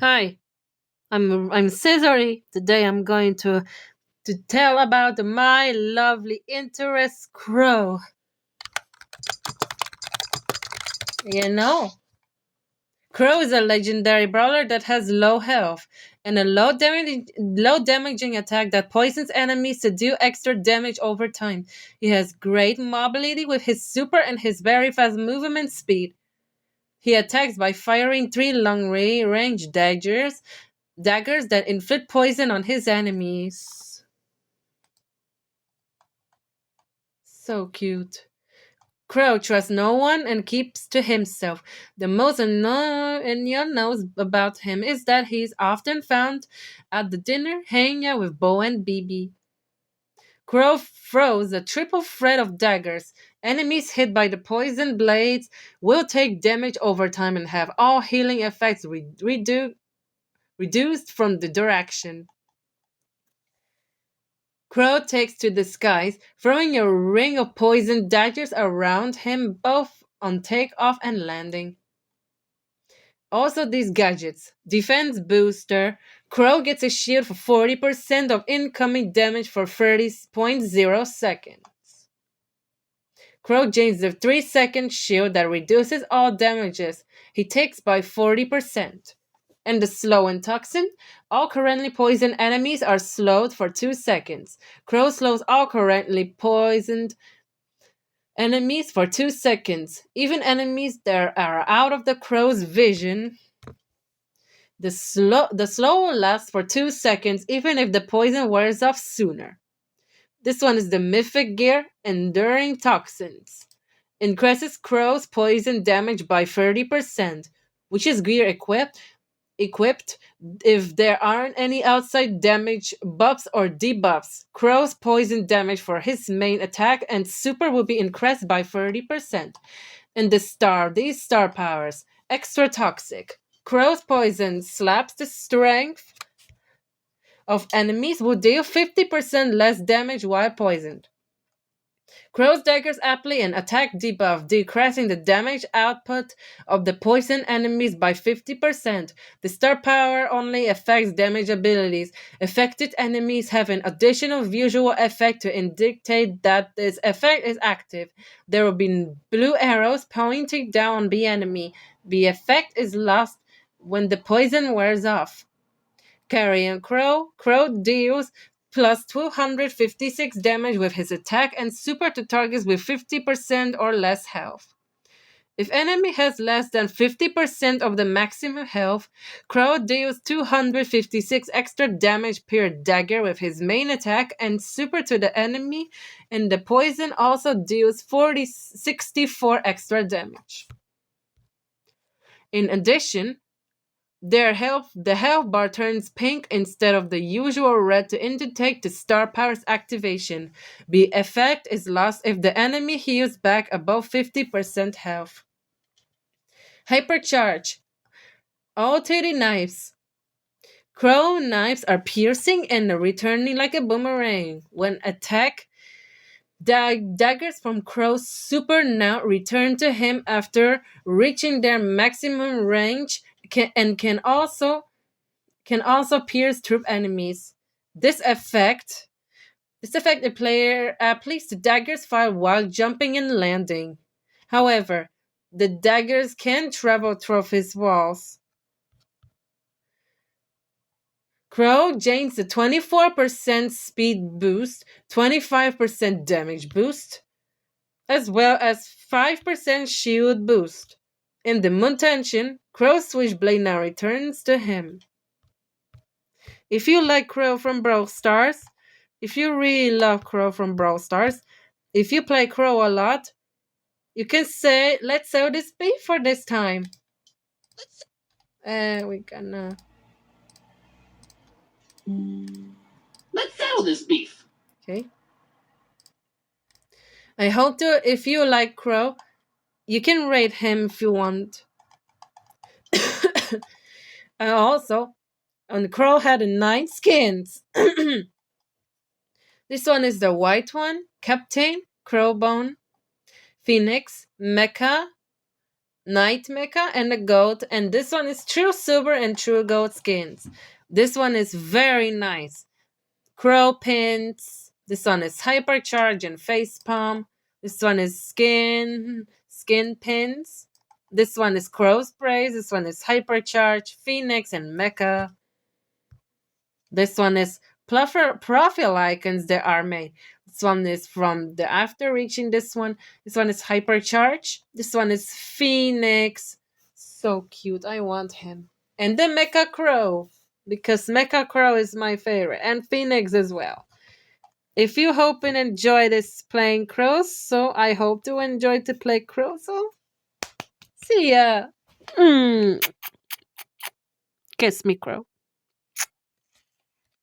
Hi, I'm Cesare. Today I'm going to tell about my lovely interest crow. You know, Crow is a legendary brawler that has low health and a low damaging attack that poisons enemies to do extra damage over time. He has great mobility with his super and his very fast movement speed. He attacks by firing three long range daggers that inflict poison on his enemies. So cute. Crow trusts no one and keeps to himself. The most anyone knows about him is that he's often found at the dinner hanging out with Bo and BB. Crow throws a triple threat of daggers. Enemies hit by the poison blades will take damage over time and have all healing effects reduced from the direction. Crow takes to the skies, throwing a ring of poison daggers around him both on takeoff and landing. Also, these gadgets. Defense booster. Crow gets a shield for 40% of incoming damage for 30.0 seconds. Crow gains the 3-second shield that reduces all damages he takes by 40%. And the slow and toxin. All currently poisoned enemies are slowed for 2 seconds. Crow slows all currently poisoned enemies for 2 seconds. Even enemies that are out of the crow's vision. The slow will last for 2 seconds even if the poison wears off sooner. This one is the Mythic Gear Enduring Toxins. Increases Crow's poison damage by 30%, which is gear equipped if there aren't any outside damage buffs or debuffs. Crow's poison damage for his main attack and super will be increased by 30%. And these star powers, extra toxic. Crow's poison slaps the strength of enemies will deal 50% less damage while poisoned. Crow's daggers apply an attack debuff, decreasing the damage output of the poison enemies by 50%. The star power only affects damage abilities. Affected enemies have an additional visual effect to indicate that this effect is active. There will be blue arrows pointing down on the enemy. The effect is lost when the poison wears off. Carrion Crow. Crow deals plus 256 damage with his attack and super to targets with 50% or less health. If enemy has less than 50% of the maximum health, Crow deals 256 extra damage per dagger with his main attack and super to the enemy, and the poison also deals 64 extra damage. In addition, the health bar turns pink instead of the usual red to indicate the star power's activation. The effect is lost if the enemy heals back above 50% health. Hypercharge. All titty knives. Crow knives are piercing and returning like a boomerang. When attack, daggers from Crow's super now return to him after reaching their maximum range and can also pierce troop enemies. This effect the player applies the daggers fire while jumping and landing. However, the daggers can travel through his walls. Crow gains a 24% speed boost, 25% damage boost, as well as 5% shield boost. In the Moon Tension, Crow's Switchblade now returns to him. If you like Crow from Brawl Stars, if you really love Crow from Brawl Stars, if you play Crow a lot, you can say, let's sell this beef for this time. We gonna. Let's sell this beef. Okay. I hope to, if you like Crow, you can rate him if you want. And also, on Crow had 9 skins. This one is the white one, Captain, Crowbone, Phoenix, Mecha, Night Mecha and a goat, and this one is true silver and true goat skins. This one is very nice. Crow pins. This one is hypercharge and face palm. This one is skin pins. This one is crow sprays. This one is hypercharge, phoenix, and mecha. This one is profile icons that are made. This one is from the after reaching this one. This one is hypercharge. This one is phoenix. So cute. I want him. And the mecha crow, because mecha crow is my favorite, and phoenix as well. If you hope and enjoy this playing crows, so I hope to enjoy to play crows. So see ya. Kiss me, crow.